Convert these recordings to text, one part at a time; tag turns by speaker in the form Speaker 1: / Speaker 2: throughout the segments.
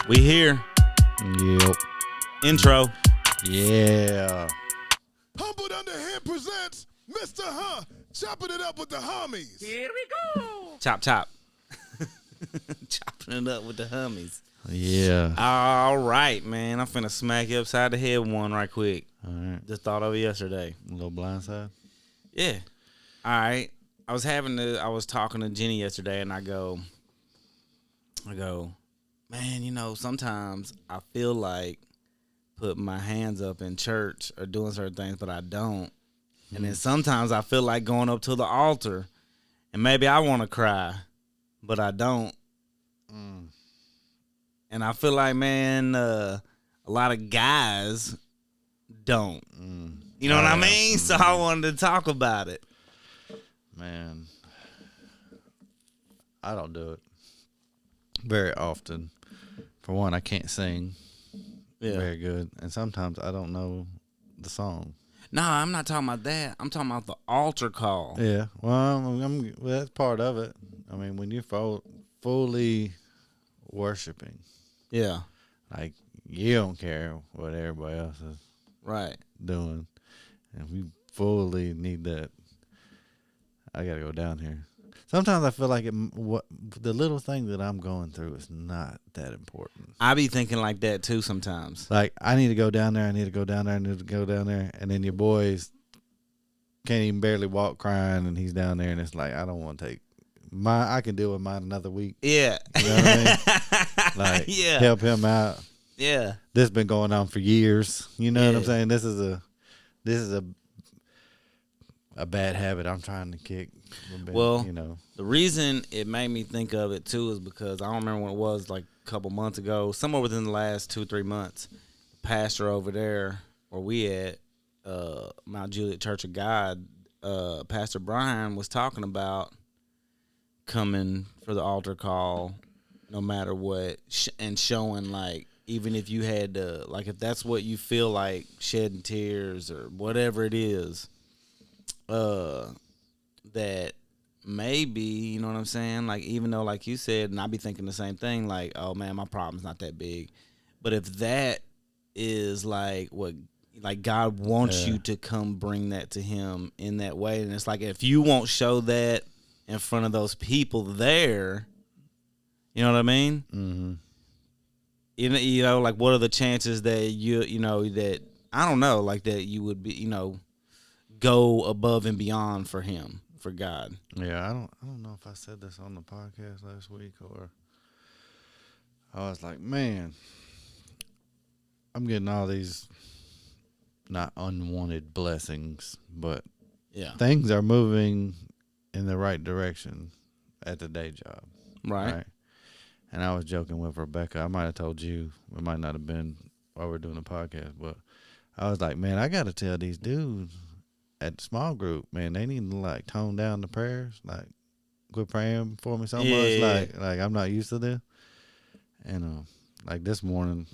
Speaker 1: We here.
Speaker 2: Yep.
Speaker 1: Intro.
Speaker 2: Yeah.
Speaker 3: Humbled Under Him presents Mr. Chopping It Up with the HuHmies.
Speaker 1: Here we go. Chop, chop. Chopping it up with the HuHmies.
Speaker 2: Yeah.
Speaker 1: All right, man. I'm finna smack you upside the head with one right quick.
Speaker 2: All right.
Speaker 1: Just thought of it yesterday.
Speaker 2: A little blindside.
Speaker 1: Yeah. All right. I was talking to Jenny yesterday, and I go, man, sometimes I feel like putting my hands up in church or doing certain things, but I don't. And then sometimes I feel like going up to the altar, and maybe I want to cry, but I don't. And I feel like, man, a lot of guys don't. You know what I mean? So I wanted to talk about it.
Speaker 2: Man, I don't do it very often. For one, I can't sing very good, and sometimes I don't know the song.
Speaker 1: No, I'm not talking about that. I'm talking about the altar call.
Speaker 2: Yeah, well, that's part of it. I mean, when you're fully worshiping,
Speaker 1: Yeah.
Speaker 2: like you don't care what everybody else is
Speaker 1: Right.
Speaker 2: doing, and we fully need that. I gotta go down here. Sometimes I feel like the little thing that I'm going through is not that important.
Speaker 1: I be thinking like that too sometimes.
Speaker 2: Like, I need to go down there, I need to go down there, I need to go down there. And then your boys can't even barely walk crying, and he's down there, and it's like, I don't want to take I can deal with mine another week.
Speaker 1: Yeah.
Speaker 2: You know what I mean? Like,
Speaker 1: yeah.
Speaker 2: help him out.
Speaker 1: Yeah.
Speaker 2: This has been going on for years. You know what I'm saying? This is a bad habit I'm trying to kick.
Speaker 1: Well, the reason it made me think of it too is because I don't remember when it was, like a couple months ago, somewhere within the last 2-3 months, the pastor over there where we at Mount Juliet Church of God, Pastor Brian was talking about coming for the altar call no matter what, and showing, like, even if you had to, like, if that's what you feel like, shedding tears or whatever it is, that maybe, you know what I'm saying? Like, even though, like you said, and I be thinking the same thing, like, oh man, my problem's not that big. But if that is like what, like, God wants you to come bring that to him in that way. And it's like, if you won't show that in front of those people there, you know what I mean?
Speaker 2: Mm-hmm.
Speaker 1: You know, like, what are the chances that that, I don't know, like, that you would be, go above and beyond for him, for God.
Speaker 2: Yeah, I don't know if I said this on the podcast last week, or I was like, man, I'm getting all these not unwanted blessings, but things are moving in the right direction at the day job. Right. And I was joking with Rebecca. I might have told you, it might not have been while we were doing the podcast, but I was like, man, I got to tell these dudes at the small group, man, they need to, like, tone down the prayers, like, quit praying for me so much, like I'm not used to this. And like this morning,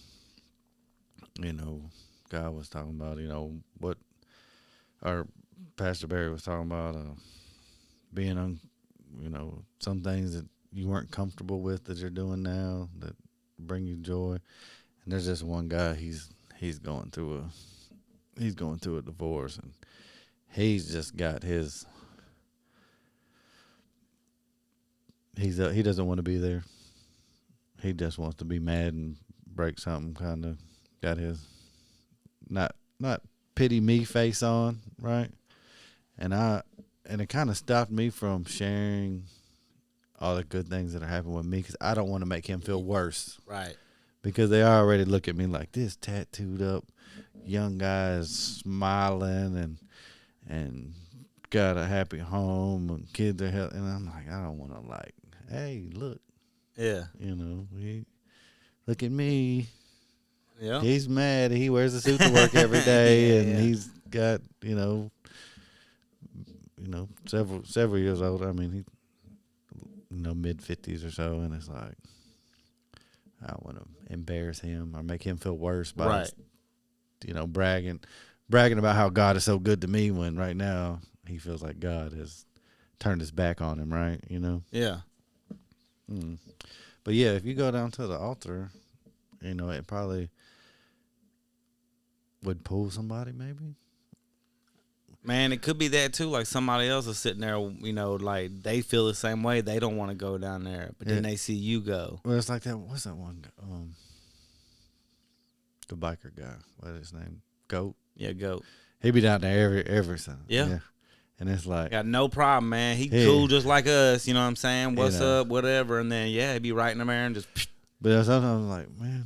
Speaker 2: God was talking about, what, or Pastor Barry was talking about, being on, some things that you weren't comfortable with that you're doing now that bring you joy. And there's just one guy, he's going through a divorce, and he's just got his. He doesn't want to be there. He just wants to be mad and break something. Kind of got his not pity me face on, right? And it kind of stopped me from sharing all the good things that are happening with me, because I don't want to make him feel worse,
Speaker 1: Right?
Speaker 2: Because they already look at me like, this tattooed up young guy is smiling and got a happy home and kids are healthy. And I'm like, I don't want to, like, hey, look.
Speaker 1: Yeah.
Speaker 2: Look at me.
Speaker 1: Yeah.
Speaker 2: He's mad. He wears a suit to work every day, and he's got, several years old. I mean, he, mid-50s or so, and it's like, I don't want to embarrass him or make him feel worse by, bragging about how God is so good to me, when right now he feels like God has turned his back on him, right?
Speaker 1: Yeah.
Speaker 2: But yeah, if you go down to the altar, You know, it probably would pull somebody, maybe.
Speaker 1: Man, it could be that too. Like somebody else is sitting there, you know, like they feel the same way. They don't want to go down there, but then they see you go.
Speaker 2: Well, it's like that. What's that one? The biker guy. What's his name? Goat.
Speaker 1: Yeah, go.
Speaker 2: He be down there every Sunday.
Speaker 1: Yeah.
Speaker 2: And it's like,
Speaker 1: Got no problem, man. He cool just like us. You know what I'm saying? What's up, whatever. And then, he'd be right in the mirror and just.
Speaker 2: But sometimes I'm like, man,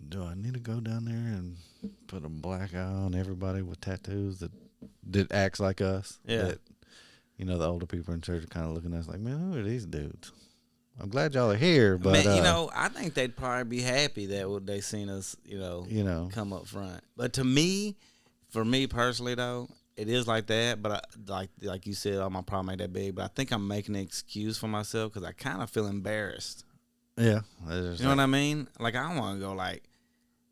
Speaker 2: do I need to go down there and put a black eye on everybody with tattoos that acts like us?
Speaker 1: Yeah.
Speaker 2: That, you know, the older people in church are kind of looking at us like, man, who are these dudes? I'm glad y'all are here, but
Speaker 1: man, you know, I think they'd probably be happy that they seen us, you know, come up front. But to me, for me personally though, it is like that. But like you said, oh, my problem ain't that big. But I think I'm making an excuse for myself because I kind of feel embarrassed.
Speaker 2: Yeah,
Speaker 1: you know what I mean? Like I don't want to go like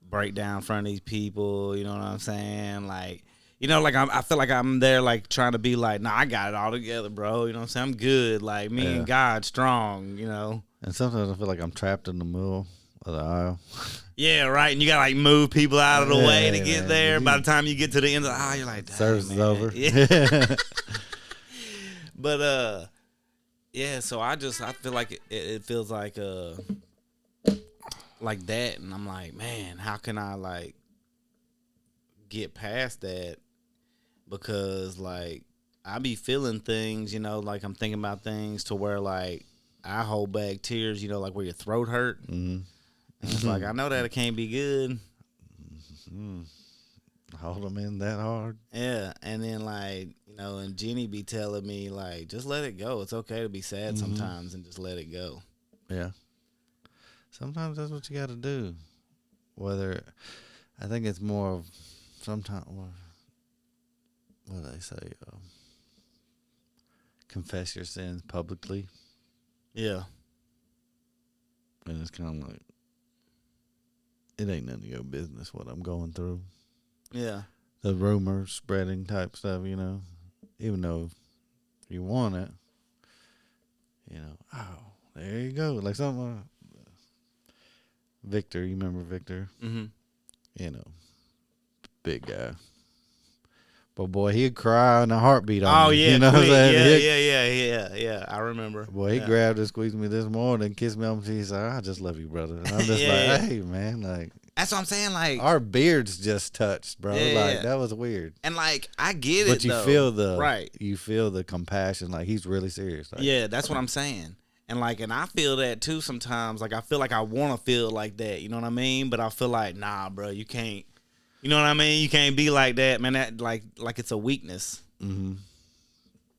Speaker 1: break down in front of these people. You know what I'm saying? Like. You know, like I feel like I'm there, like trying to be like, nah, I got it all together, bro. You know what I'm saying? I'm good. Like me and God strong. You know.
Speaker 2: And sometimes I feel like I'm trapped in the middle of the aisle.
Speaker 1: Yeah, right. And you gotta like move people out of the way to get there. By the time you get to the end of the aisle, you're like,
Speaker 2: service is over.
Speaker 1: Yeah. But yeah. So I feel like it feels like that, and I'm like, man, how can I like get past that? Because like I be feeling things, you know, like I'm thinking about things to where like I hold back tears, you know, like where your throat hurt.
Speaker 2: Mm-hmm.
Speaker 1: And it's like I know that it can't be good.
Speaker 2: Mm-hmm. Hold them in that hard.
Speaker 1: Yeah, and then like you know, and Jenny be telling me like just let it go. It's okay to be sad sometimes and just let it go.
Speaker 2: Yeah. Sometimes that's what you got to do. Whether I think it's more of sometimes. What do they say? Confess your sins publicly.
Speaker 1: Yeah.
Speaker 2: And it's kind of like, it ain't none of your business what I'm going through.
Speaker 1: Yeah.
Speaker 2: The rumor spreading type stuff, you know. Even though you want it, you know, oh, there you go. Like something. Victor, you remember Victor?
Speaker 1: Mm-hmm.
Speaker 2: You know, big guy. But boy, he'd cry in a heartbeat on me.
Speaker 1: Yeah,
Speaker 2: you know what I'm
Speaker 1: saying? Yeah. I remember.
Speaker 2: Boy, he grabbed and squeezed me this morning, kissed me on the cheek. He's like, I just love you, brother. And I'm just like, hey, man, like.
Speaker 1: That's what I'm saying. Like
Speaker 2: our beards just touched, bro. Like that was weird.
Speaker 1: And like I get
Speaker 2: but
Speaker 1: it,
Speaker 2: you feel the compassion. Like he's really serious. Like,
Speaker 1: yeah, that's what I'm saying. And like, and I feel that too sometimes. Like I feel like I want to feel like that. You know what I mean? But I feel like, nah, bro, you can't. You know what I mean? You can't be like that, man. That like it's a weakness.
Speaker 2: Mm-hmm.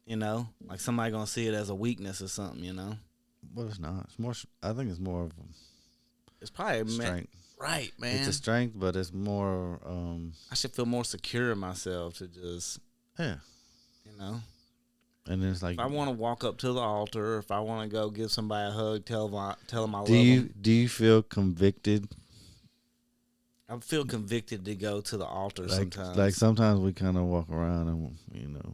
Speaker 1: You know, like somebody gonna see it as a weakness or something. You know.
Speaker 2: Well, it's not. It's more. I think it's more of.
Speaker 1: It's probably
Speaker 2: strength.
Speaker 1: Right, man.
Speaker 2: It's a strength, but it's more.
Speaker 1: I should feel more secure in myself to just.
Speaker 2: Yeah.
Speaker 1: You know.
Speaker 2: And it's like,
Speaker 1: if I want to walk up to the altar, if I want to go give somebody a hug, tell them I love
Speaker 2: them.
Speaker 1: Do
Speaker 2: you feel convicted?
Speaker 1: I feel convicted to go to the altar sometimes.
Speaker 2: Like sometimes we kind of walk around and, you know,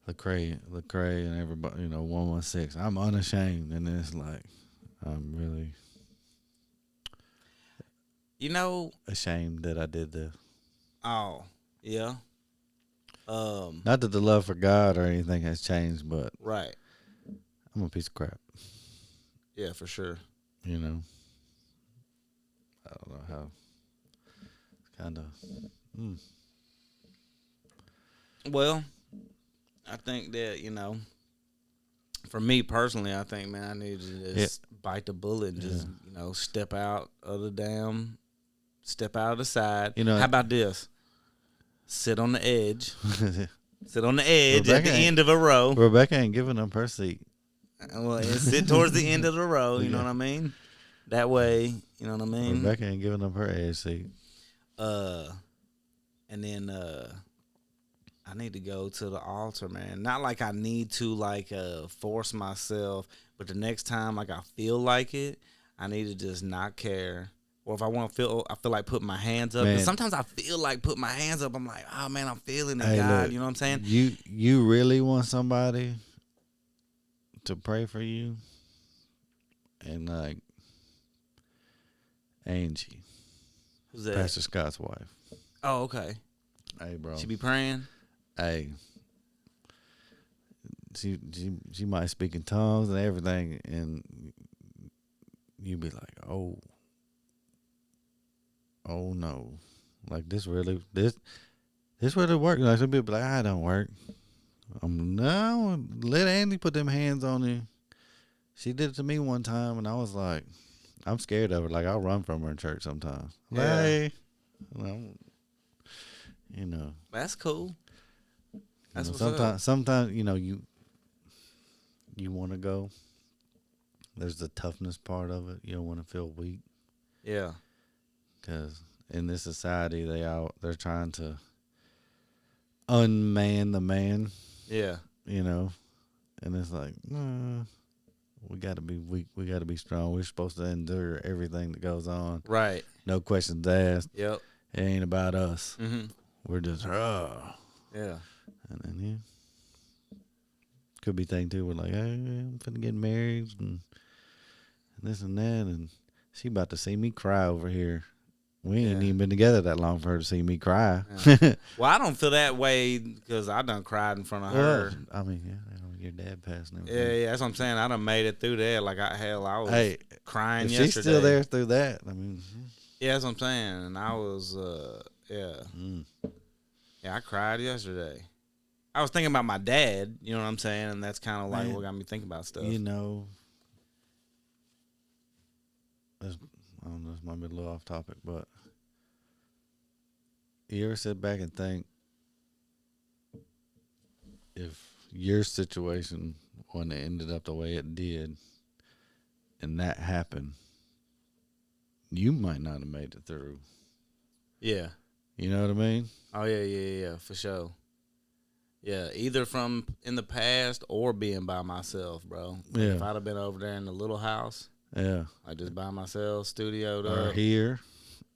Speaker 2: Lecrae and everybody, you know, 116. I'm unashamed, and it's like I'm really,
Speaker 1: you know,
Speaker 2: ashamed that I did this.
Speaker 1: Oh, yeah.
Speaker 2: Not that the love for God or anything has changed, but
Speaker 1: right.
Speaker 2: I'm a piece of crap.
Speaker 1: Yeah, for sure.
Speaker 2: You know, I don't know how. It's kind of.
Speaker 1: Well, I think that, you know, for me personally, I think, man, I need to just bite the bullet and just, you know, step out of the side.
Speaker 2: You know,
Speaker 1: how about this? Sit on the edge. Sit on the edge at the end of a row.
Speaker 2: Rebecca ain't giving up her seat.
Speaker 1: Well, sit towards the end of the row, you know what I mean? That way, you know what I mean?
Speaker 2: Rebecca ain't giving up her edge seat.
Speaker 1: And then I need to go to the altar, man. Not like I need to like force myself, but the next time like I feel like it, I need to just not care. Or if I feel like putting my hands up. And sometimes I feel like putting my hands up. I'm like, oh man, I'm feeling it, God. Look, you know what I'm saying?
Speaker 2: You really want somebody to pray for you, and like Angie,
Speaker 1: Who's that?
Speaker 2: Pastor Scott's wife.
Speaker 1: Oh, okay.
Speaker 2: Hey, bro.
Speaker 1: She be praying.
Speaker 2: Hey. She might speak in tongues and everything, and you be like, oh no, like this really work? Like some people be like, I don't work. No, let Andy put them hands on you. She did it to me one time, and I was like, I'm scared of her. Like I'll run from her in church sometimes.
Speaker 1: Yeah.
Speaker 2: Hey, you know.
Speaker 1: That's cool. That's what's
Speaker 2: sometimes you want to go. There's the toughness part of it. You don't want to feel weak.
Speaker 1: Yeah.
Speaker 2: Because in this society, they're trying to unman the man.
Speaker 1: Yeah.
Speaker 2: You know, and it's like, we got to be weak. We got to be strong. We're supposed to endure everything that goes on.
Speaker 1: Right.
Speaker 2: No questions asked.
Speaker 1: Yep.
Speaker 2: It ain't about us.
Speaker 1: Mm-hmm.
Speaker 2: We're just,
Speaker 1: Yeah.
Speaker 2: And then, could be thing too. We're like, hey, I'm finna get married and this and that. And she about to see me cry over here. We ain't even been together that long for her to see me cry.
Speaker 1: Yeah. Well, I don't feel that way because I done cried in front of her.
Speaker 2: I mean, your dad passed and
Speaker 1: Yeah,
Speaker 2: everything.
Speaker 1: yeah, that's what I'm saying. I done made it through that. Like, I was crying
Speaker 2: if
Speaker 1: yesterday.
Speaker 2: she's still there through that, I mean.
Speaker 1: Yeah, that's what I'm saying. And I was, Yeah, I cried yesterday. I was thinking about my dad, you know what I'm saying? And that's kind of like what got me thinking about stuff.
Speaker 2: You know, I don't know, this might be a little off topic, but you ever sit back and think if your situation, when it ended up the way it did, and that happened, you might not have made it through.
Speaker 1: Yeah.
Speaker 2: You know what I mean?
Speaker 1: Oh, yeah, for sure. Yeah, either from in the past or being by myself, bro. Like
Speaker 2: Yeah.
Speaker 1: If I'd have been over there in the little house,
Speaker 2: Yeah.
Speaker 1: like just by myself, studioed
Speaker 2: Or
Speaker 1: up.
Speaker 2: here,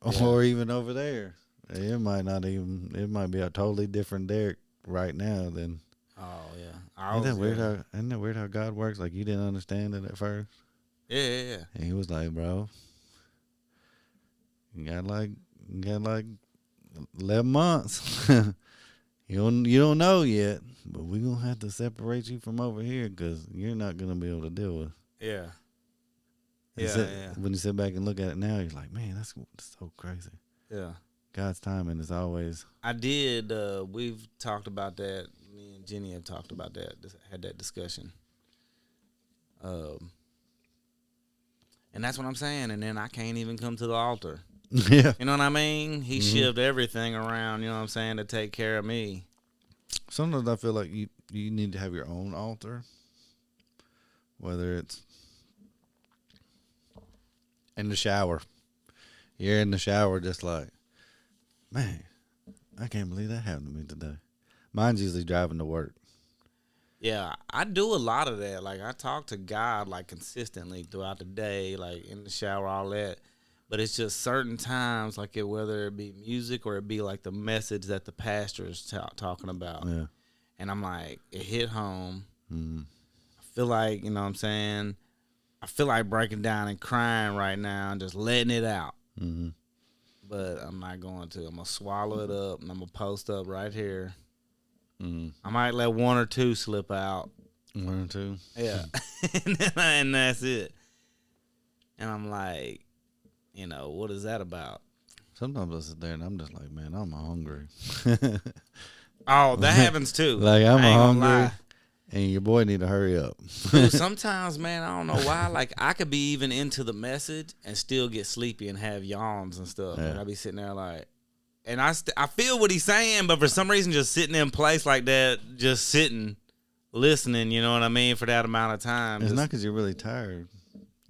Speaker 1: Yeah.
Speaker 2: or even over there. It might be a totally different Derek right now than.
Speaker 1: Oh, yeah.
Speaker 2: Isn't that weird how God works? Like you didn't understand it at first.
Speaker 1: Yeah.
Speaker 2: And he was like, bro, you got like 11 months. You don't know yet, but we're going to have to separate you from over here because you're not going to be able to deal with it.
Speaker 1: Yeah.
Speaker 2: Yeah. When you sit back and look at it now, you're like, man, that's so crazy.
Speaker 1: Yeah.
Speaker 2: God's timing is always.
Speaker 1: I did. We've talked about that. Me and Jenny have talked about that. Had that discussion. And that's what I'm saying. And then I can't even come to the altar.
Speaker 2: Yeah.
Speaker 1: You know what I mean? He shifted everything around, you know what I'm saying, to take care of me.
Speaker 2: Sometimes I feel like you need to have your own altar, whether it's in the shower. You're in the shower just like, man, I can't believe that happened to me today. Mine's usually driving to work.
Speaker 1: Yeah, I do a lot of that. Like, I talk to God, like, consistently throughout the day, like, in the shower, all that. But it's just certain times, like whether it be music or it be like the message that the pastor is talking about.
Speaker 2: Yeah.
Speaker 1: And I'm like, it hit home.
Speaker 2: Mm-hmm.
Speaker 1: I feel like, you know what I'm saying? I feel like breaking down and crying right now and just letting it out.
Speaker 2: Mm-hmm.
Speaker 1: But I'm not going to. I'm going to swallow it up and I'm going to post up right here.
Speaker 2: Mm-hmm.
Speaker 1: I might let one or two slip out.
Speaker 2: One or two.
Speaker 1: Yeah. And that's it. And I'm like, you know, what is that about?
Speaker 2: Sometimes I sit there and I'm just like, man, I'm hungry.
Speaker 1: Oh, that happens too.
Speaker 2: Like I'm
Speaker 1: I ain't gonna
Speaker 2: hungry,
Speaker 1: lie.
Speaker 2: and your boy need to hurry up.
Speaker 1: Dude, sometimes, man, I don't know why. Like I could be even into the message and still get sleepy and have yawns and stuff.
Speaker 2: Yeah.
Speaker 1: And I be sitting there like, and I feel what he's saying, but for some reason, just sitting in place like that, just sitting, listening. You know what I mean? For that amount of time.
Speaker 2: It's not because you're really tired.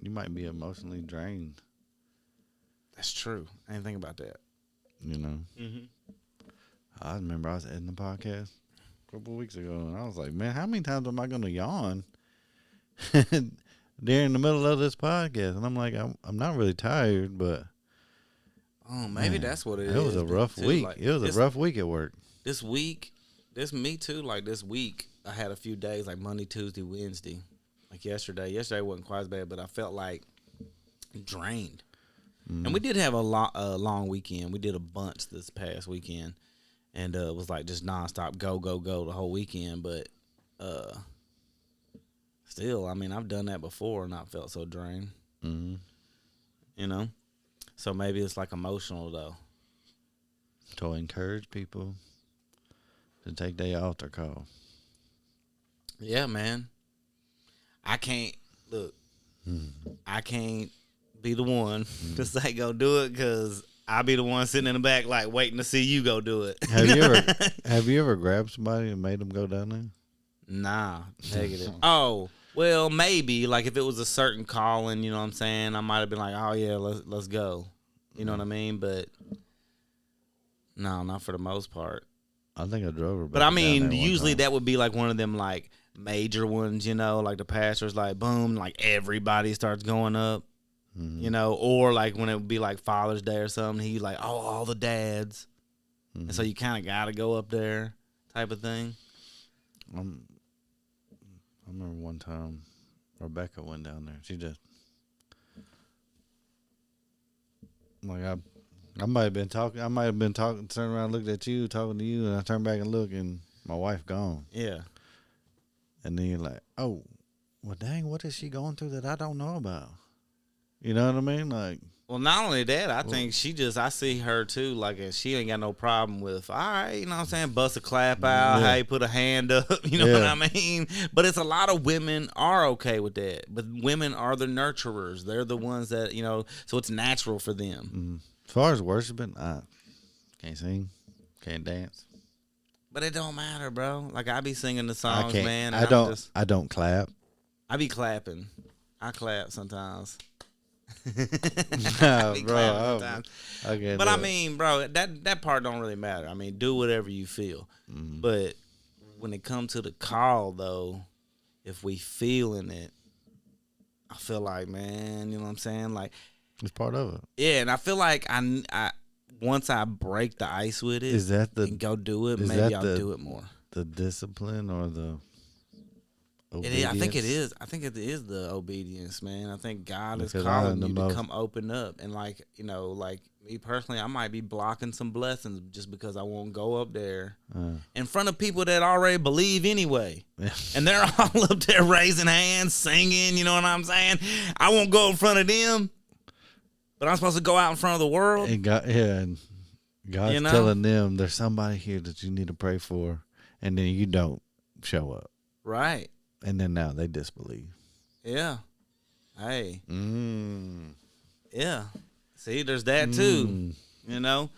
Speaker 2: You might be emotionally drained.
Speaker 1: That's true. I didn't think about that.
Speaker 2: You know.
Speaker 1: Mm-hmm.
Speaker 2: I remember I was editing the podcast a couple of weeks ago, and I was like, man, how many times am I going to yawn during the middle of this podcast? And I'm like, I'm not really tired, but
Speaker 1: Oh, maybe
Speaker 2: man,
Speaker 1: that's what it is.
Speaker 2: It was a rough week.
Speaker 1: Like,
Speaker 2: it was a rough week at work.
Speaker 1: This week, me too. Like this week, I had a few days like Monday, Tuesday, Wednesday. Like yesterday. Yesterday wasn't quite as bad, but I felt like drained. And we did have a long weekend. We did a bunch this past weekend, and it was like just nonstop go the whole weekend. But still, I mean, I've done that before and not felt so drained.
Speaker 2: Mm-hmm.
Speaker 1: You know, so maybe it's like emotional though.
Speaker 2: To encourage people to take their altar call.
Speaker 1: Yeah, man. I can't look. I can't be the one to say go do it because I'll be the one sitting in the back like waiting to see you go do it.
Speaker 2: Have you ever grabbed somebody and made them go down there?
Speaker 1: Nah, negative. Oh, well, maybe like if it was a certain calling, you know what I'm saying? I might have been like, oh yeah, let's go. You know what I mean? But no, not for the most part.
Speaker 2: I think I drove her.
Speaker 1: But I mean, usually that would be like one of them like major ones, you know, like the pastor's like boom, like everybody starts going up, you know, or like when it would be like Father's Day or something, he like, oh, all the dads, and so you kind of got to go up there, type of thing.
Speaker 2: I remember one time Rebecca went down there. She just like I might have been talking. Turned around, looked at you, talking to you, and I turned back and looked, and my wife gone.
Speaker 1: Yeah.
Speaker 2: And then you're like, oh, well, dang, what is she going through that I don't know about? You know what I mean? Like,
Speaker 1: well, not only that, I think I see her too, like, and she ain't got no problem with, all right, you know what I'm saying, bust a clap out, hey, put a hand up, you know what I mean? But it's a lot of women are okay with that. But women are the nurturers. They're the ones that, you know, so it's natural for them.
Speaker 2: as far as worshiping, I can't sing, can't dance.
Speaker 1: But it don't matter, bro. Like, I be singing the songs, man.
Speaker 2: I don't clap.
Speaker 1: I be clapping. I clap sometimes.
Speaker 2: Nah, bro. Okay,
Speaker 1: but I mean, bro, that part don't really matter. I mean, do whatever you feel. But when it comes to the call, though, if we feeling it, I feel like, man, you know what I'm saying? Like,
Speaker 2: it's part of it.
Speaker 1: Yeah, and I feel like I once I break the ice with it and go do it, maybe I'll do it more.
Speaker 2: The discipline or the obedience?
Speaker 1: It is, I think it is. I think it is the obedience, man. I think God is calling you to come open up. And like, you know, like me personally, I might be blocking some blessings just because I won't go up there in front of people that already believe anyway. And they're all up there raising hands, singing, you know what I'm saying? I won't go in front of them. But I'm supposed to go out in front of the world.
Speaker 2: And God's telling them there's somebody here that you need to pray for, and then you don't show up.
Speaker 1: Right.
Speaker 2: And then now they disbelieve.
Speaker 1: Yeah. Hey. Yeah. See, there's that too. You know?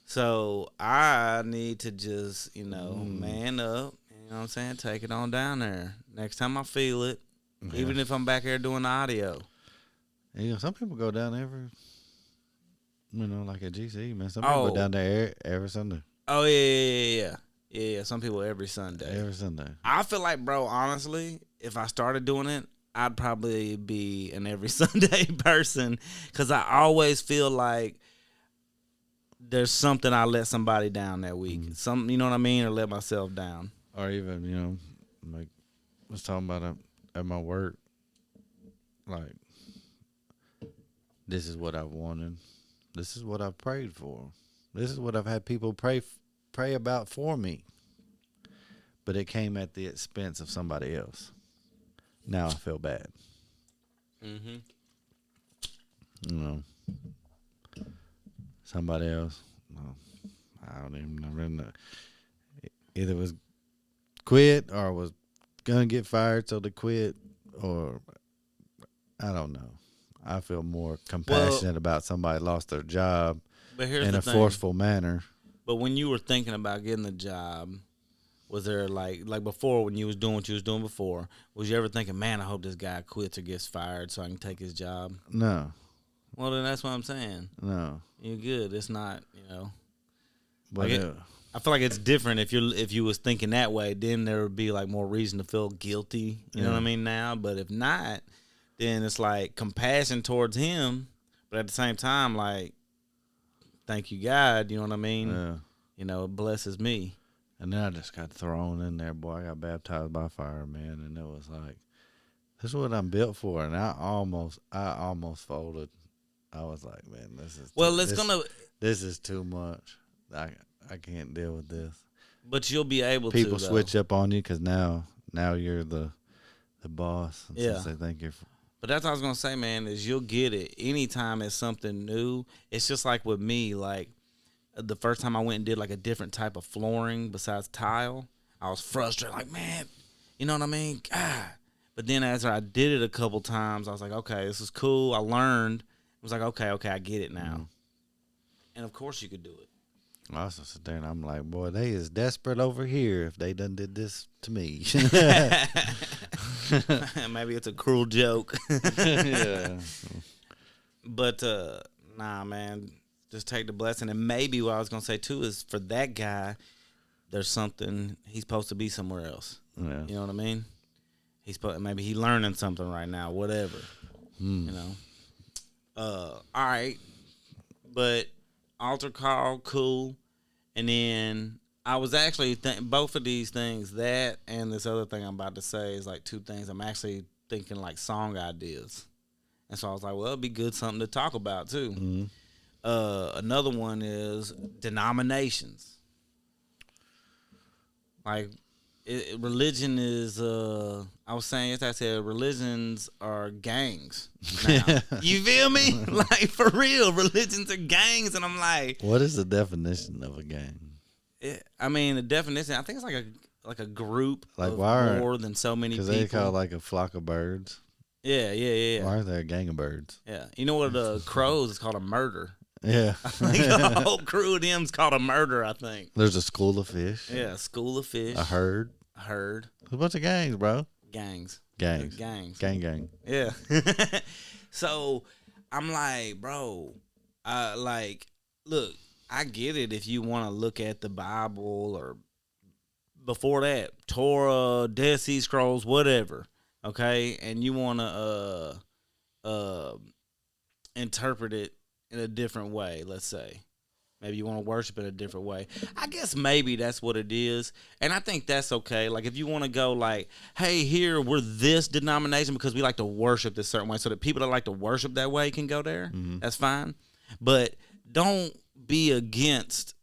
Speaker 1: So I need to just, you know, man up. You know what I'm saying? Take it on down there. Next time I feel it, even if I'm back here doing the audio.
Speaker 2: You know, some people go down like at GC, man. Some people go down there every Sunday.
Speaker 1: Oh, yeah. Yeah, some people every Sunday.
Speaker 2: Every Sunday.
Speaker 1: I feel like, bro, honestly, if I started doing it, I'd probably be an every Sunday person because I always feel like there's something I let somebody down that week. You know what I mean? Or let myself down.
Speaker 2: Or even, you know, like I was talking about at my work, like, this is what I've wanted. This is what I've prayed for. This is what I've had people pray about for me. But it came at the expense of somebody else. Now I feel bad. You know, somebody else. Well, I don't even know. Either was quit or was gonna get fired, so they quit, or I don't know. I feel more compassionate about somebody lost their job in a forceful manner.
Speaker 1: But when you were thinking about getting the job, was there like before when you was doing what you was doing before, was you ever thinking, man, I hope this guy quits or gets fired so I can take his job?
Speaker 2: No.
Speaker 1: Well, then that's what I'm saying.
Speaker 2: No.
Speaker 1: You're good. It's not, you know.
Speaker 2: But
Speaker 1: like I feel like it's different if you was thinking that way, then there would be like more reason to feel guilty. You know what I mean now? But if not, then it's like compassion towards him, but at the same time, like, thank you, God. You know what I mean?
Speaker 2: Yeah.
Speaker 1: You know, it blesses me.
Speaker 2: And then I just got thrown in there, boy. I got baptized by fire, man, and it was like, this is what I'm built for. And I almost folded. I was like, man, this is too much. I can't deal with this.
Speaker 1: But you'll be able
Speaker 2: People
Speaker 1: to
Speaker 2: switch up on you because now you're the boss. And
Speaker 1: Yeah.
Speaker 2: so they think you're.
Speaker 1: But that's what I was gonna say, man. Is you'll get it anytime it's something new. It's just like with me, like the first time I went and did like a different type of flooring besides tile, I was frustrated. Like, man, you know what I mean? God. But then as I did it a couple times, I was like, okay, this is cool. I learned. I was like, okay, I get it now. And of course you could do it.
Speaker 2: I also sit there and I'm like, boy, they is desperate over here if they done did this to me.
Speaker 1: Maybe it's a cruel joke.
Speaker 2: Yeah.
Speaker 1: But nah, man, just take the blessing. And maybe what I was gonna say too is for that guy, there's something he's supposed to be somewhere else.
Speaker 2: Yeah.
Speaker 1: You know what I mean? Maybe he learning something right now, whatever. You know. All right, but altar call, cool. And then I was actually both of these things, that and this other thing I'm about to say, is like two things I'm actually thinking like song ideas. And so I was like, well, it'd be good something to talk about too. Another one is denominations. Like religion is I was saying yesterday, I said religions are gangs now. You feel me? Like for real, religions are gangs. And I'm like,
Speaker 2: what is the definition of a gang?
Speaker 1: I mean, the definition, I think it's like a group
Speaker 2: like
Speaker 1: of more than so many people.
Speaker 2: Because they call it like a flock of birds.
Speaker 1: Yeah.
Speaker 2: Why are there a gang of birds?
Speaker 1: Yeah. You know what crows is called a murder.
Speaker 2: Yeah.
Speaker 1: Like a whole crew of them's called a murder, I think.
Speaker 2: There's a school of fish.
Speaker 1: Yeah, a school of fish.
Speaker 2: A herd.
Speaker 1: There's
Speaker 2: a bunch of gangs, bro.
Speaker 1: Gangs.
Speaker 2: Gang.
Speaker 1: Yeah. So I'm like, bro, look, I get it if you want to look at the Bible or before that, Torah, Dead Sea Scrolls, whatever, okay? And you want to interpret it in a different way, let's say. Maybe you want to worship in a different way. I guess maybe that's what it is. And I think that's okay. Like if you want to go like, hey, here, we're this denomination because we like to worship this certain way, so that people that like to worship that way can go there, that's fine. But don't be against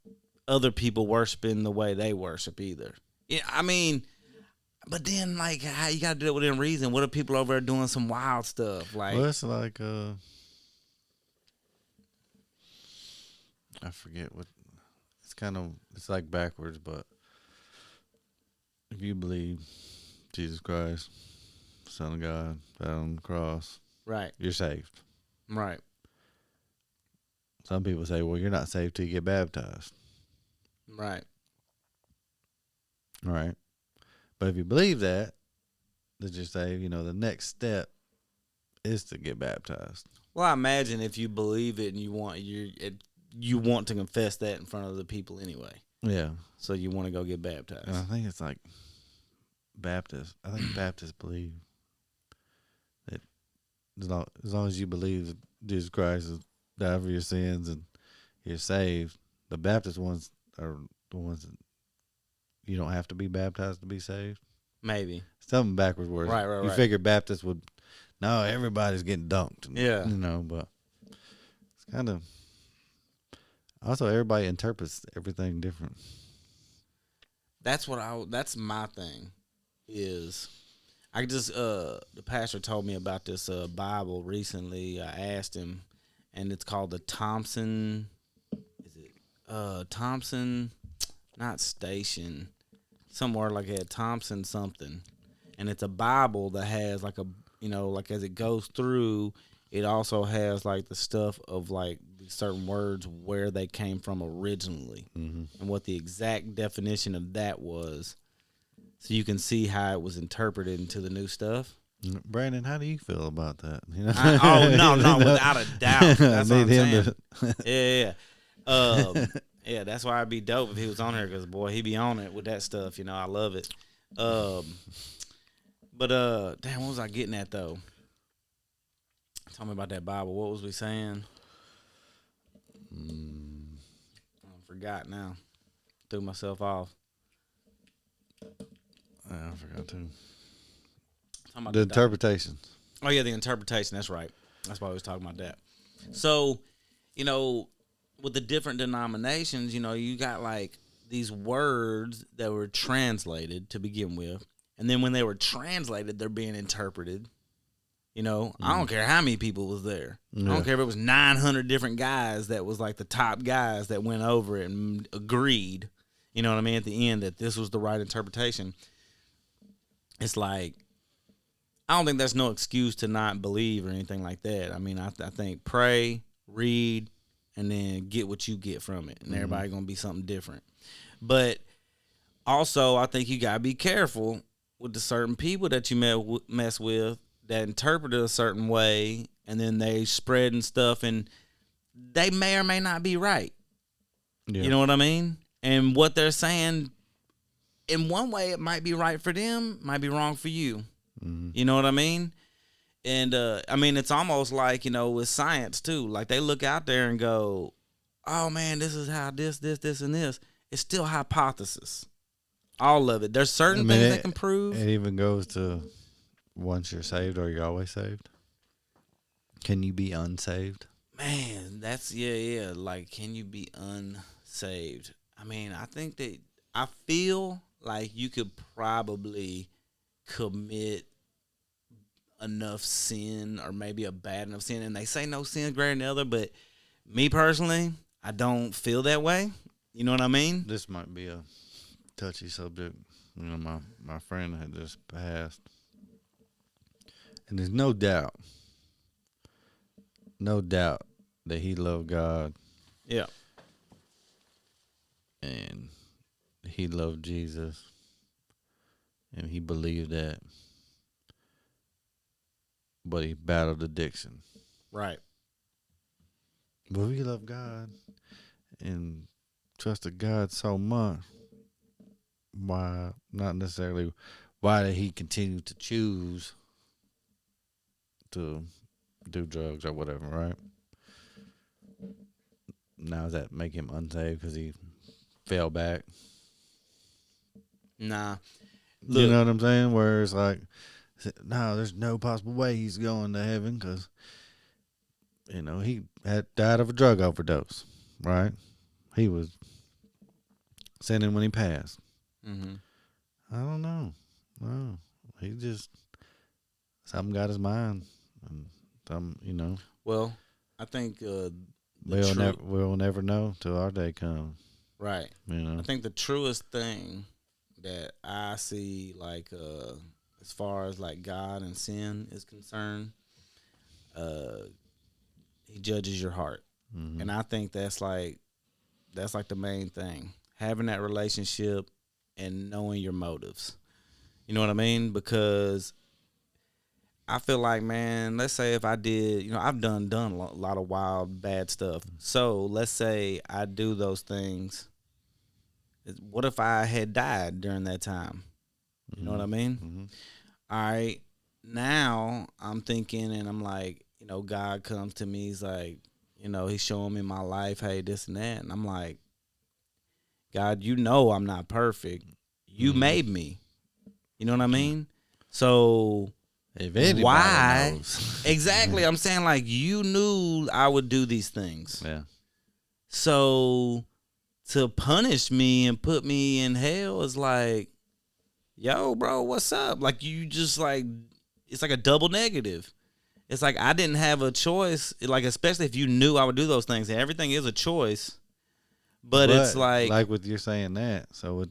Speaker 1: other people worshiping the way they worship either. Yeah, I mean, but then like, how you got to do it within reason. What if people over there doing some wild stuff? Like,
Speaker 2: well, it's like I forget what it's like backwards, but if you believe Jesus Christ, Son of God, died on the cross,
Speaker 1: right,
Speaker 2: you're saved.
Speaker 1: Right.
Speaker 2: Some people say, well, you're not saved till you get baptized.
Speaker 1: Right.
Speaker 2: Right. But if you believe that you're saved, the next step is to get baptized.
Speaker 1: Well, I imagine if you believe it and you want to confess that in front of the people anyway.
Speaker 2: Yeah.
Speaker 1: So you want to go get baptized.
Speaker 2: And I think it's like Baptists. I think Baptists believe that as long as you believe that Jesus Christ has died for your sins and you're saved, the Baptist ones are the ones that you don't have to be baptized to be saved.
Speaker 1: Maybe.
Speaker 2: Something backwards words.
Speaker 1: Right.
Speaker 2: You figure Baptists would, no, everybody's getting dunked.
Speaker 1: Yeah.
Speaker 2: But it's kind of, also everybody interprets everything different.
Speaker 1: That's my thing is, I just, the pastor told me about this Bible recently. I asked him, and it's called the Thompson, Thompson, not station, somewhere like a Thompson something. And it's a Bible that has like like as it goes through, it also has like the stuff of like certain words where they came from originally and what the exact definition of that was. So you can see how it was interpreted into the new stuff.
Speaker 2: Brandon, how do you feel about that?
Speaker 1: No, without a doubt. That's what I'm saying. Yeah. Yeah, that's why it'd be dope if he was on here, because boy, he be on it with that stuff. I love it. But damn, what was I getting at though? Tell me about that Bible. What was we saying? I forgot now. Threw myself off.
Speaker 2: I forgot too.
Speaker 1: The
Speaker 2: interpretations.
Speaker 1: Oh yeah, the interpretation. That's right. That's why I was talking about that. So, you know, with the different denominations, you know, you got like these words that were translated to begin with. And then when they were translated, they're being interpreted. You know, I don't care how many people was there. I don't care if it was 900 different guys that was like the top guys that went over it and agreed, you know what I mean, at the end that this was the right interpretation. It's like, I don't think that's no excuse to not believe or anything like that. I mean, I think pray, read, and then get what you get from it. And everybody going to be something different. But also, I think you got to be careful with the certain people that you mess with that interpret it a certain way, and then they spreading stuff, and they may or may not be right. Yeah. You know what I mean? And what they're saying, in one way, it might be right for them, might be wrong for you. Mm-hmm. You know what I mean? And, I mean, it's almost like, you know, with science, too. Like, they look out there and go, oh, man, this is how this, and this. It's still hypothesis. All of it. There's certain things that can prove.
Speaker 2: It even goes to once you're saved, are you always saved? Can you be unsaved?
Speaker 1: Man, that's, yeah. Like, can you be unsaved? I mean, I feel like you could probably commit enough sin or maybe a bad enough sin. And they say no sin greater than the other, but me personally, I don't feel that way. You know what I mean?
Speaker 2: This might be a touchy subject. You know, my friend had just passed. And there's no doubt that he loved God.
Speaker 1: Yeah.
Speaker 2: And he loved Jesus. And he believed that. But he battled addiction.
Speaker 1: Right.
Speaker 2: But if he loved God and trusted God so much, why did he continue to choose to do drugs or whatever, right? Now, does that make him unsaved because he fell back?
Speaker 1: Nah.
Speaker 2: Look, you know what I'm saying? Where it's like, no, there's no possible way he's going to heaven because, you know, he had died of a drug overdose, right? He was sinning when he passed. Mm-hmm. I don't know. No, he just, something got his mind. And you know.
Speaker 1: Well, I think
Speaker 2: we'll never know till our day comes.
Speaker 1: Right.
Speaker 2: You know.
Speaker 1: I think the truest thing that I see, like, as far as like God and sin is concerned, he judges your heart, and I think that's like the main thing. Having that relationship and knowing your motives. You know what I mean? Because I feel like, man, let's say if I did, you know, I've done a lot of wild, bad stuff. So let's say I do those things. What if I had died during that time? You know what I mean? Mm-hmm. All right. Now I'm thinking, and I'm like, you know, God comes to me. He's like, you know, he's showing me my life. Hey, this and that. And I'm like, God, you know I'm not perfect. You made me. You know what I mean? So why?
Speaker 2: Knows.
Speaker 1: Exactly. I'm saying, like, you knew I would do these things.
Speaker 2: Yeah.
Speaker 1: So to punish me and put me in hell is like, yo, bro, what's up? Like, you just like, it's like a double negative. It's like I didn't have a choice. Like, especially if you knew I would do those things. And everything is a choice. But it's like
Speaker 2: with you saying that. So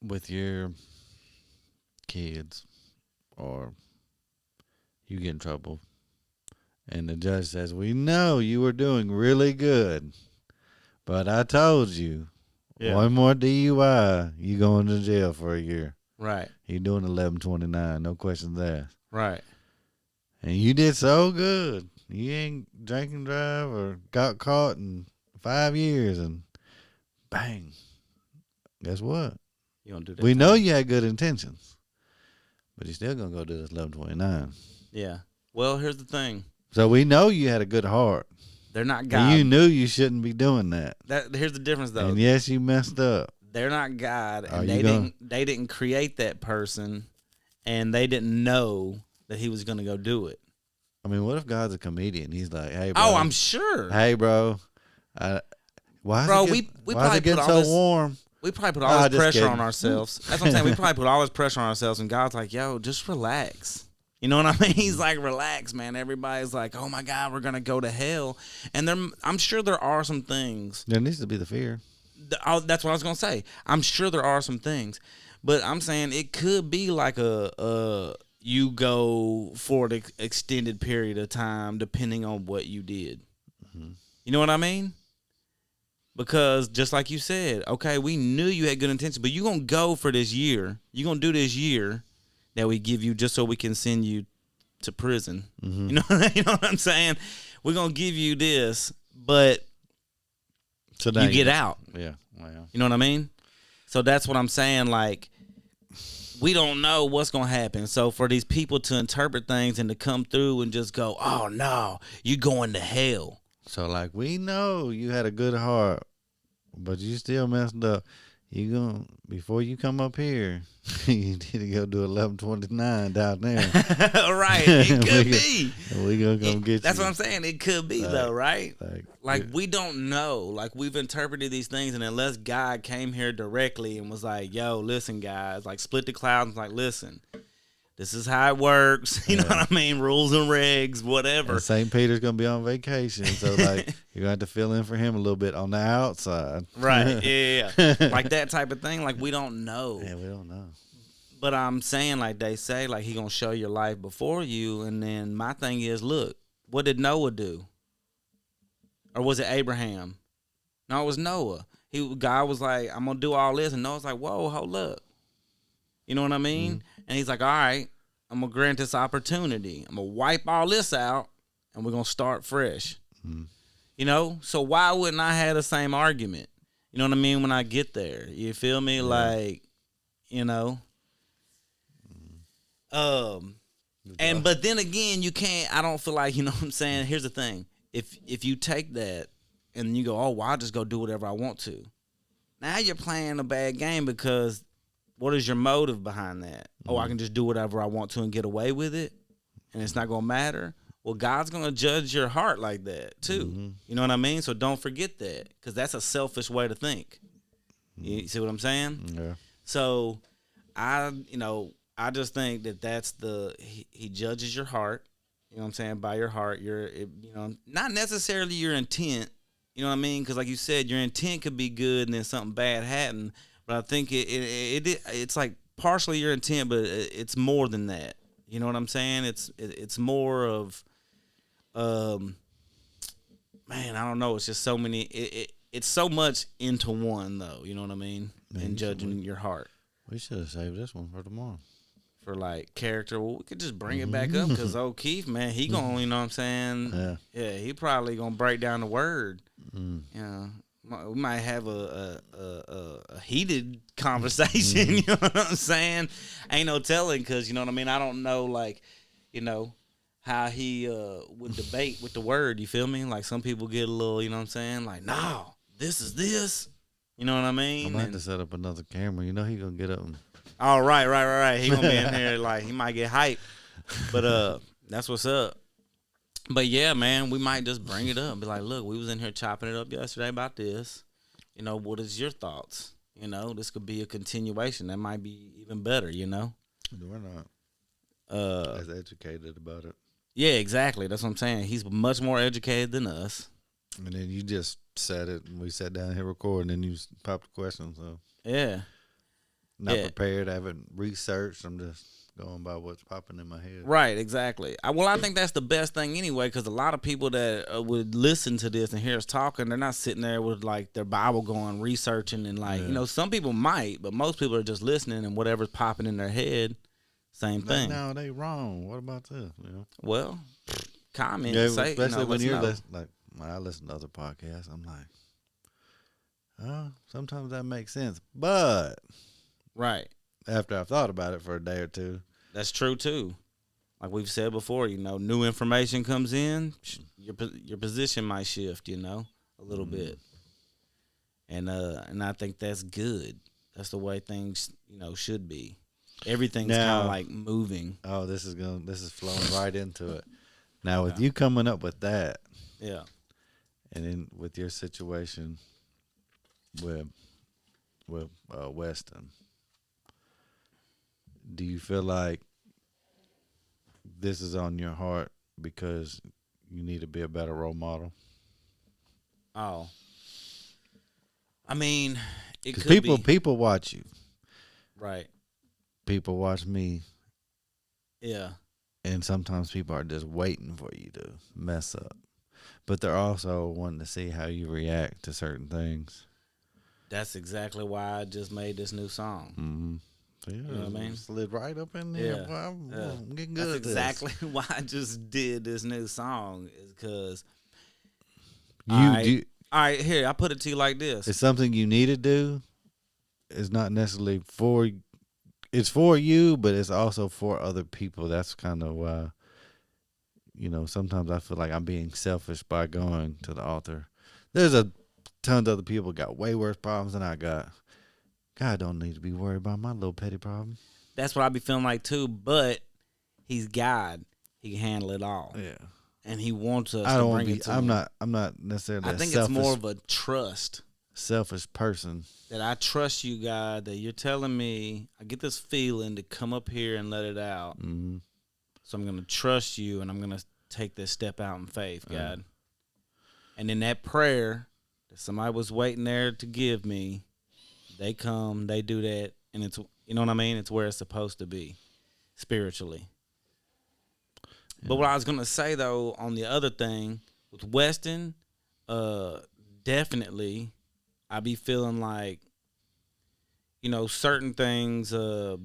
Speaker 2: with your kids, or you get in trouble, and the judge says, "We know you were doing really good, but I told you, one more DUI, you going to jail for a year."
Speaker 1: Right.
Speaker 2: You're doing 1129, no questions asked.
Speaker 1: Right.
Speaker 2: And you did so good. You ain't drank and drive or got caught in 5 years, and bang. Guess what?
Speaker 1: You don't do that.
Speaker 2: We know you had good intentions, but you're still going to go do this 1129.
Speaker 1: Yeah. Well, here's the thing.
Speaker 2: So we know you had a good heart.
Speaker 1: They're not God.
Speaker 2: And you knew you shouldn't be doing that.
Speaker 1: Here's the difference, though.
Speaker 2: And yes, you messed up.
Speaker 1: They're not God, and they didn't create that person, and they didn't know that he was going to go do it.
Speaker 2: I mean, what if God's a comedian? He's like, hey, bro.
Speaker 1: Oh, I'm sure.
Speaker 2: Hey, bro. Why
Speaker 1: Bro,
Speaker 2: is it,
Speaker 1: we
Speaker 2: why is
Speaker 1: probably
Speaker 2: it getting
Speaker 1: put
Speaker 2: so
Speaker 1: all this
Speaker 2: warm?
Speaker 1: we probably put all this
Speaker 2: just
Speaker 1: pressure
Speaker 2: kidding.
Speaker 1: on ourselves. That's what I'm saying. We probably put all this pressure on ourselves, and God's like, yo, just relax. You know what I mean? He's like, relax, man. Everybody's like, oh my God, we're gonna go to hell. And I'm sure there are some things.
Speaker 2: There needs to be the fear.
Speaker 1: That's what I was gonna say. I'm sure there are some things, but I'm saying it could be like you go for an extended period of time depending on what you did.
Speaker 2: Mm-hmm.
Speaker 1: You know what I mean? Because just like you said, okay, we knew you had good intentions, but you're going to go for this year. You're going to do this year that we give you just so we can send you to prison.
Speaker 2: Mm-hmm.
Speaker 1: You know what I'm saying? We're going to give you this, but
Speaker 2: So
Speaker 1: you get out.
Speaker 2: Yeah. Wow.
Speaker 1: You know what I mean? So that's what I'm saying. Like, we don't know what's going to happen. So for these people to interpret things and to come through and just go, oh, no, you're going to hell.
Speaker 2: So, like, we know you had a good heart, but you still messed up. You gonna, before you come up here, you need to go do 1129 down there.
Speaker 1: Right. It could be.
Speaker 2: We gonna come get you.
Speaker 1: That's what I'm saying. It could be, though, right? Like,
Speaker 2: yeah.
Speaker 1: we don't know. Like, we've interpreted these things, and unless God came here directly and was like, yo, listen, guys, like, split the clouds and like, listen, this is how it works. You know what I mean? Rules and regs, whatever.
Speaker 2: And St. Peter's going to be on vacation. So, like, you're going to have to fill in for him a little bit on the outside.
Speaker 1: Right. Yeah. Like that type of thing. Like, we don't know.
Speaker 2: Yeah, we don't know.
Speaker 1: But I'm saying, like they say, like, he going to show your life before you. And then my thing is, look, what did Noah do? Or was it Abraham? No, it was Noah. God was like, I'm going to do all this. And Noah's like, whoa, hold up. You know what I mean? Mm-hmm. And he's like, all right, I'm going to grant this opportunity. I'm going to wipe all this out, and we're going to start fresh. Mm-hmm. You know? So why wouldn't I have the same argument? You know what I mean? When I get there. You feel me? Yeah. Like, you know? But then again, you can't, I don't feel like, you know what I'm saying? Here's the thing. If you take that and you go, oh, well, I'll just go do whatever I want to. Now you're playing a bad game because what is your motive behind that? Mm-hmm. Oh, I can just do whatever I want to and get away with it, and it's not going to matter? Well, God's going to judge your heart like that, too. Mm-hmm. You know what I mean? So don't forget that, because that's a selfish way to think. Mm-hmm. You see what I'm saying?
Speaker 2: Yeah.
Speaker 1: So I just think that's he judges your heart. You know what I'm saying? By your heart, not necessarily your intent. You know what I mean? Because like you said, your intent could be good and then something bad happened. But I think it's like partially your intent, but it's more than that. You know what I'm saying? It's more of, man, I don't know. It's just so many. It's so much into one, though. You know what I mean? Man, and judging your heart.
Speaker 2: We should have saved this one for tomorrow.
Speaker 1: For like character, well, we could just bring it back up because O'Keefe, man, he gonna, you know what I'm saying? Yeah, he probably gonna break down the word. You know, we might have a heated conversation. You know what I'm saying? Ain't no telling, because you know what I mean. I don't know, like, you know, how he would debate with the word. You feel me? Like some people get a little, you know what I'm saying? Like, no, this is this. You know what I mean?
Speaker 2: I'm gonna have to set up another camera. You know he gonna get up and.
Speaker 1: Oh, right. He gonna be in here like he might get hyped, but that's what's up. But yeah, man, we might just bring it up. Be like, look, we was in here chopping it up yesterday about this. You know, what is your thoughts? You know, this could be a continuation. That might be even better. You know,
Speaker 2: we're not as educated about it.
Speaker 1: Yeah, exactly. That's what I'm saying. He's much more educated than us.
Speaker 2: And then you just said it, and we sat down here recording, and you popped the question. So
Speaker 1: yeah.
Speaker 2: Not prepared. I haven't researched. I'm just going by what's popping in my head.
Speaker 1: Right, exactly. I think that's the best thing anyway, because a lot of people that would listen to this and hear us talking, they're not sitting there with like their Bible going, researching, and like, you know, some people might, but most people are just listening and whatever's popping in their head, same thing.
Speaker 2: No, they wrong. What about this? You know?
Speaker 1: Well, comment, say,
Speaker 2: especially when you're listening. Like when I listen to other podcasts, I'm like, oh, sometimes that makes sense, but.
Speaker 1: Right.
Speaker 2: After I've thought about it for a day or two.
Speaker 1: That's true, too. Like we've said before, you know, new information comes in, your position might shift, you know, a little bit. And I think that's good. That's the way things, you know, should be. Everything's kind of like moving.
Speaker 2: Oh, this is flowing right into it. Now, with you coming up with that,
Speaker 1: Yeah.
Speaker 2: and then with your situation with Weston, do you feel like this is on your heart because you need to be a better role model?
Speaker 1: Oh. I mean, it
Speaker 2: Because
Speaker 1: could be.
Speaker 2: people watch you.
Speaker 1: Right.
Speaker 2: People watch me,
Speaker 1: Yeah.
Speaker 2: and sometimes people are just waiting for you to mess up. But they're also wanting to see how you react to certain things.
Speaker 1: That's exactly why I just made this new song.
Speaker 2: Mm-hmm. So yeah,
Speaker 1: You know what I mean?
Speaker 2: slid right up in there.
Speaker 1: Yeah.
Speaker 2: Boy, I'm getting
Speaker 1: That's
Speaker 2: good at
Speaker 1: exactly
Speaker 2: this.
Speaker 1: why I just did this new song is because
Speaker 2: You
Speaker 1: all right, here, I put it to you like this.
Speaker 2: it's something you need to do. It's not necessarily for. It's for you, but it's also for other people. That's kind of why. Sometimes I feel like I'm being selfish by going to the altar. There's a tons of other people got way worse problems than I got. God don't need to be worried about my little petty problem.
Speaker 1: That's what I be feeling like too, but he's God. He can handle it all.
Speaker 2: Yeah.
Speaker 1: And he wants us
Speaker 2: I
Speaker 1: to
Speaker 2: don't want
Speaker 1: bring
Speaker 2: to
Speaker 1: it
Speaker 2: be.
Speaker 1: to
Speaker 2: I'm
Speaker 1: him.
Speaker 2: not. I'm not necessarily.
Speaker 1: I think it's more of a trust.
Speaker 2: Selfish person.
Speaker 1: That I trust you, God, that you're telling me, I get this feeling to come up here and let it out.
Speaker 2: Mm-hmm.
Speaker 1: So I'm going to trust you, and I'm going to take this step out in faith, God. And in that prayer that somebody was waiting there to give me, they come, they do that, and it's, you know what I mean? It's where it's supposed to be, spiritually. Yeah. But what I was going to say, though, on the other thing, with Weston, definitely, I be feeling like, certain things, I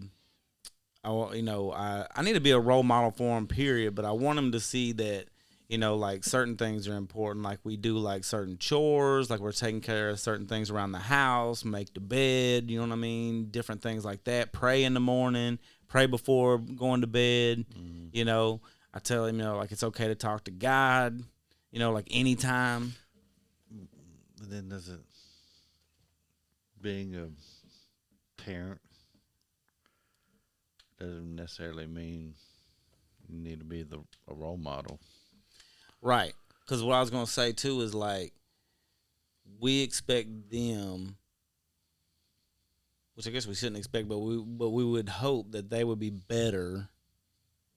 Speaker 1: need to be a role model for him, period. But I want him to see that, like certain things are important. Like we do like certain chores, like we're taking care of certain things around the house, make the bed, you know what I mean? Different things like that. Pray in the morning, pray before going to bed. Mm-hmm. I tell him, like it's okay to talk to God, like anytime.
Speaker 2: But then does it, being a parent doesn't necessarily mean you need to be a role model.
Speaker 1: Right. Because what I was going to say, too, is like we expect them, which I guess we shouldn't expect, but we would hope that they would be better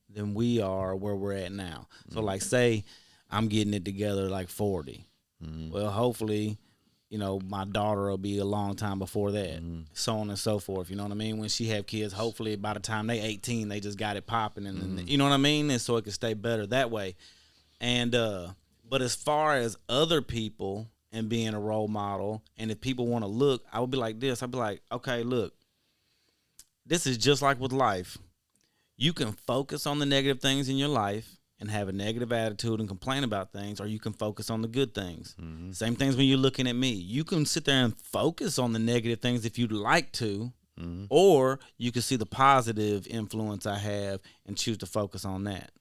Speaker 1: than we are where we're at now. Mm-hmm. So, like, say I'm getting it together like 40. Mm-hmm. Well, hopefully, my daughter will be a long time before that, so on and so forth. You know what I mean? When she have kids, hopefully by the time they 18, they just got it popping, and you know what I mean? And so it can stay better that way. And but as far as other people and being a role model, and if people want to look, I would be like this. I'd be like, okay, look, this is just like with life. You can focus on the negative things in your life and have a negative attitude and complain about things, or you can focus on the good things. Mm-hmm. Same things when you're looking at me. You can sit there and focus on the negative things if you'd like to, or you can see the positive influence I have and choose to focus on that.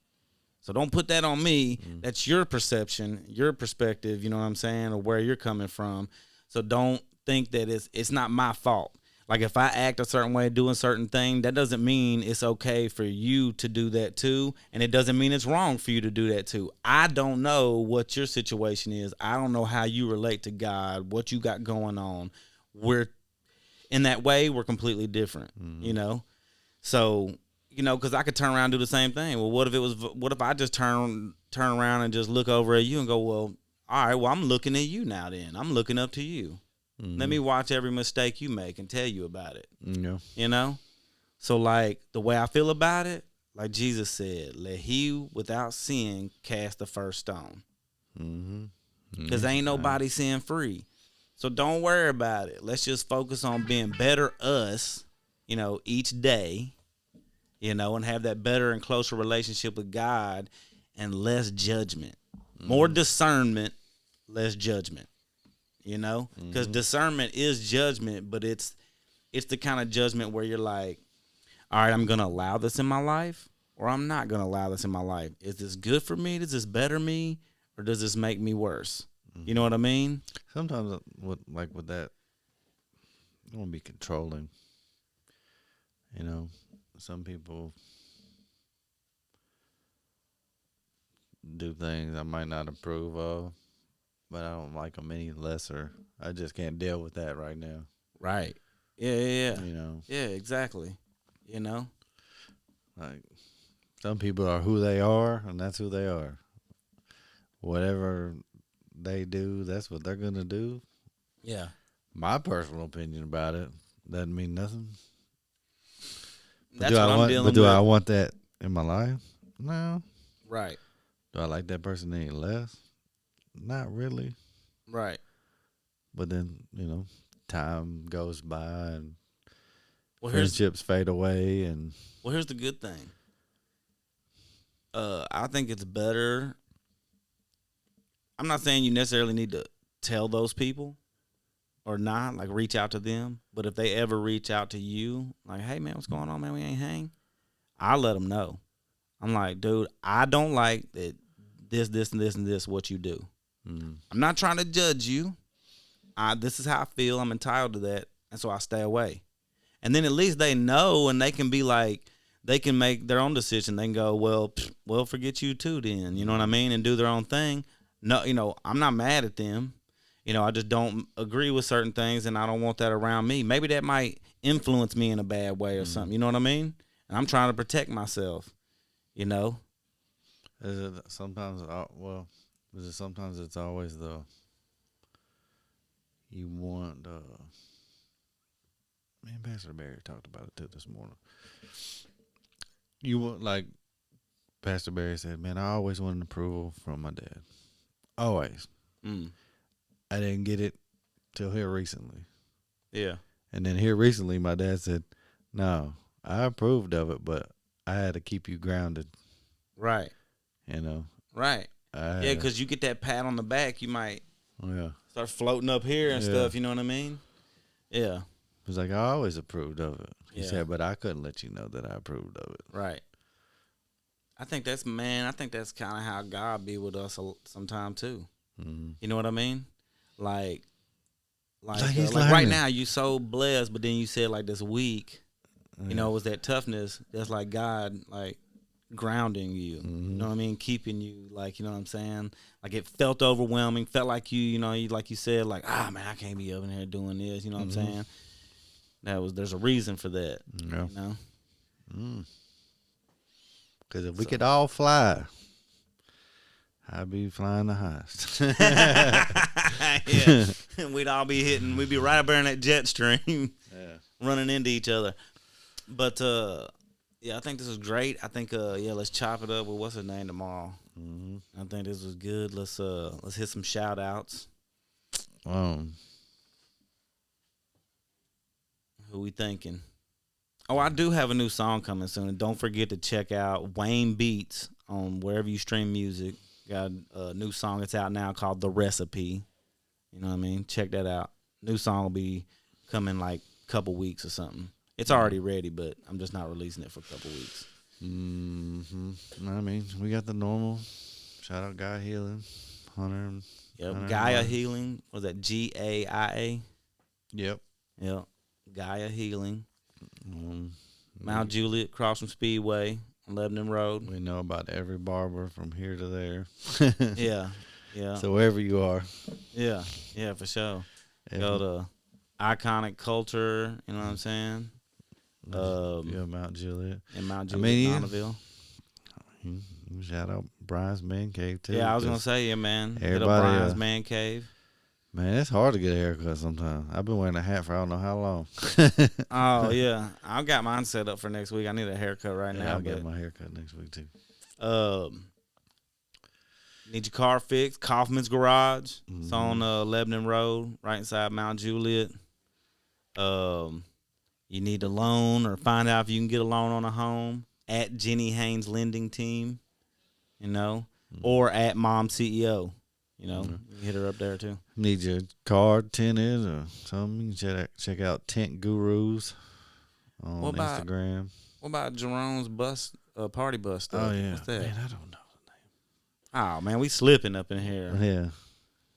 Speaker 1: So don't put that on me. That's your perception, your perspective, you know what I'm saying, or where you're coming from. So don't think that it's not my fault. Like if I act a certain way, doing certain thing, that doesn't mean it's okay for you to do that too. And it doesn't mean it's wrong for you to do that too. I don't know what your situation is. I don't know how you relate to God, what you got going on. We're in that way, we're completely different, So, because I could turn around and do the same thing. Well, what if I just turn around and just look over at you and go, well, all right, well, I'm looking at you now then. I'm looking up to you. Mm-hmm. Let me watch every mistake you make and tell you about it. Yeah. So, like, the way I feel about it, like Jesus said, let he without sin cast the first stone. Because ain't nobody sin free. So don't worry about it. Let's just focus on being better us, each day, and have that better and closer relationship with God and less judgment. More discernment, less judgment. Because discernment is judgment, but it's the kind of judgment where you're like, all right, I'm going to allow this in my life, or I'm not going to allow this in my life. Is this good for me? Does this better me? Or does this make me worse? You know what I mean?
Speaker 2: Sometimes with that, I want to be controlling. Some people do things I might not approve of, but I don't like them any lesser. I just can't deal with that right now.
Speaker 1: Right. Yeah.
Speaker 2: You know,
Speaker 1: Yeah, exactly. You know?
Speaker 2: like some people are who they are, and that's who they are. Whatever they do, that's what they're gonna do.
Speaker 1: Yeah.
Speaker 2: My personal opinion about it doesn't mean nothing. But
Speaker 1: That's what I'm dealing with.
Speaker 2: do I want that in my life? No.
Speaker 1: Right.
Speaker 2: Do I like that person any less? Not really.
Speaker 1: Right.
Speaker 2: But then, time goes by and
Speaker 1: Well,
Speaker 2: friendships fade away and
Speaker 1: here's the good thing. I think it's better. I'm not saying you necessarily need to tell those people or not, like reach out to them. But if they ever reach out to you, like, hey, man, what's going on, man? We ain't hang. I'll let them know. I'm like, dude, I don't like that this, and this, what you do. I'm not trying to judge you. This is how I feel. I'm entitled to that. And so I stay away. And then at least they know and they can be like, they can make their own decision. They can go, well, forget you too then. You know what I mean? And do their own thing. No, I'm not mad at them. I just don't agree with certain things and I don't want that around me. Maybe that might influence me in a bad way or something. You know what I mean? And I'm trying to protect myself,
Speaker 2: Is it sometimes, sometimes it's always you want, man, Pastor Barry talked about it too this morning. You want, like Pastor Barry said, man, I always wanted approval from my dad. Always. I didn't get it till here recently.
Speaker 1: Yeah.
Speaker 2: And then here recently, my dad said, no, I approved of it, but I had to keep you grounded.
Speaker 1: Right. Right. Yeah, because you get that pat on the back, you might start floating up here and stuff, you know what I mean? Yeah.
Speaker 2: He was like, I always approved of it. He said, but I couldn't let you know that I approved of it.
Speaker 1: Right. I think that's kind of how God be with us sometimes too. Mm-hmm. You know what I mean? Like right now you so blessed, but then you said like this week, it was that toughness. That's like God, like grounding you. You know what I mean? Keeping you, like, you know what I'm saying? Like it felt overwhelming. Felt like like you said, like, man, I can't be up in here doing this. You know what I'm saying? There's a reason for that.
Speaker 2: Yeah. Because if we could all fly, I'd be flying the highest.
Speaker 1: Yeah. We'd be right up there in that jet stream, running into each other. But, I think this was great. I think, let's chop it up with what's her name tomorrow. I think this was good. Let's hit some shout outs. Who we thinking? Oh, I do have a new song coming soon. And don't forget to check out Wayne Beats on wherever you stream music. Got a new song that's out now called The Recipe. You know what I mean? Check that out. New song will be coming like a couple weeks or something. It's already ready, but I'm just not releasing it for a couple weeks.
Speaker 2: I mean, we got the normal. Shout out Gaia Healing. Hunter.
Speaker 1: Yep. Gaia Healing. Was that GAIA?
Speaker 2: Yep.
Speaker 1: Yep. Gaia Healing. Mount Juliet, across from Speedway, Lebanon Road.
Speaker 2: We know about every barber from here to there.
Speaker 1: Yeah.
Speaker 2: So wherever you are.
Speaker 1: Yeah, for sure. Go to Iconic Culture, you know what I'm saying?
Speaker 2: Mount Juliet.
Speaker 1: And Mount Juliet, Bonneville.
Speaker 2: Shout out Brian's Man Cave, too.
Speaker 1: Yeah, I was going to say, man.
Speaker 2: Everybody,
Speaker 1: Hit up Brian's Man Cave.
Speaker 2: Man, it's hard to get a haircut sometimes. I've been wearing a hat for I don't know how long.
Speaker 1: Oh, yeah. I've got mine set up for next week. I need a haircut right now.
Speaker 2: I'll get my haircut next week, too.
Speaker 1: Need your car fixed. Kaufman's Garage. It's on Lebanon Road, right inside Mount Juliet. You need a loan or find out if you can get a loan on a home at Jenny Haynes Lending Team, or at Mom CEO. You can hit her up there too.
Speaker 2: Need your card tinted or something? You can check out Tent Gurus on Instagram.
Speaker 1: What about Jerome's party bus stuff?
Speaker 2: Oh, yeah.
Speaker 1: What's that?
Speaker 2: Man, I don't know the name.
Speaker 1: Oh, man, we slipping up in here.
Speaker 2: Yeah.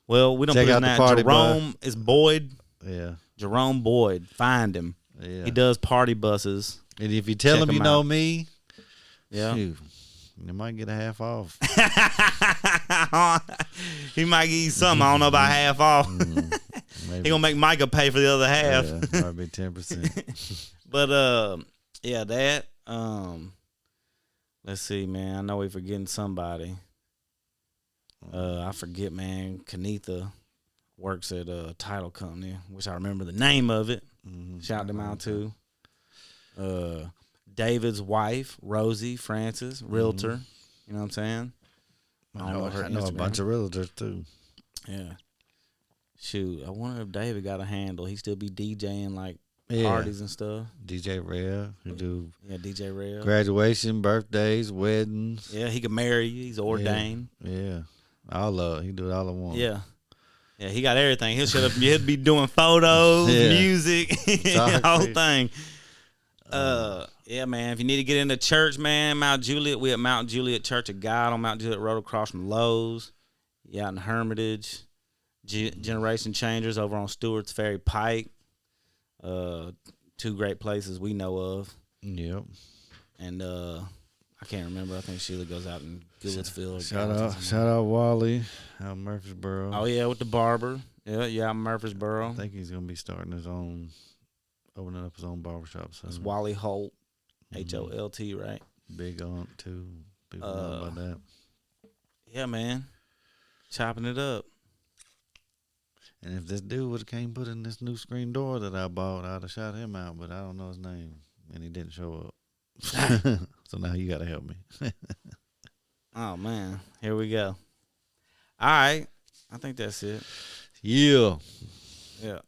Speaker 1: Well, we don't
Speaker 2: check
Speaker 1: put his
Speaker 2: out
Speaker 1: name.
Speaker 2: the party
Speaker 1: Jerome is Boyd.
Speaker 2: Yeah.
Speaker 1: Jerome Boyd. Find him.
Speaker 2: Yeah.
Speaker 1: He does party buses.
Speaker 2: And if you tell him you know me,
Speaker 1: yeah,
Speaker 2: shoot, You might get a half off.
Speaker 1: He might give you something. I don't know about half off.
Speaker 2: Maybe.
Speaker 1: He gonna make Micah pay for the other half.
Speaker 2: Yeah, might be 10%.
Speaker 1: But yeah, that. Let's see, man. I know we forgetting somebody. I forget, man. Kanitha works at a title company, which I remember the name of it. Shout them out too. David's wife, Rosie Francis, realtor. You know what I'm saying?
Speaker 2: I know a
Speaker 1: Instagram.
Speaker 2: bunch of realtors too.
Speaker 1: Yeah. Shoot, I wonder if David got a handle. He still be DJing like
Speaker 2: Yeah.
Speaker 1: parties and stuff.
Speaker 2: DJ Rare, who do
Speaker 1: DJ Rail.
Speaker 2: graduation, birthdays, weddings.
Speaker 1: Yeah, he could marry you. He's ordained.
Speaker 2: Yeah. He do it all at once.
Speaker 1: Yeah. Yeah, he got everything. He'll be doing photos, music, the whole thing. Yeah, man. If you need to get into church, man, Mount Juliet, we at Mount Juliet Church of God on Mount Juliet Road across from Lowe's. Yeah, out in Hermitage. Generation Changers over on Stewart's Ferry Pike. Two great places we know of.
Speaker 2: Yep.
Speaker 1: And I can't remember. I think Sheila goes out in Goodlettsville.
Speaker 2: Shout out Wally out in Murfreesboro.
Speaker 1: Oh, yeah, with the barber. Yeah, out in Murfreesboro.
Speaker 2: I think he's going to be starting opening up his own barbershop soon.
Speaker 1: It's Wally Holt, Holt, right?
Speaker 2: Big aunt, too. People know about that.
Speaker 1: Yeah, man. Chopping it up.
Speaker 2: And if this dude would have came put in this new screen door that I bought, I'd have shot him out, but I don't know his name. And he didn't show up. So now you got to help me.
Speaker 1: Oh, man. Here we go. All right. I think that's it.
Speaker 2: Yeah.
Speaker 1: Yeah.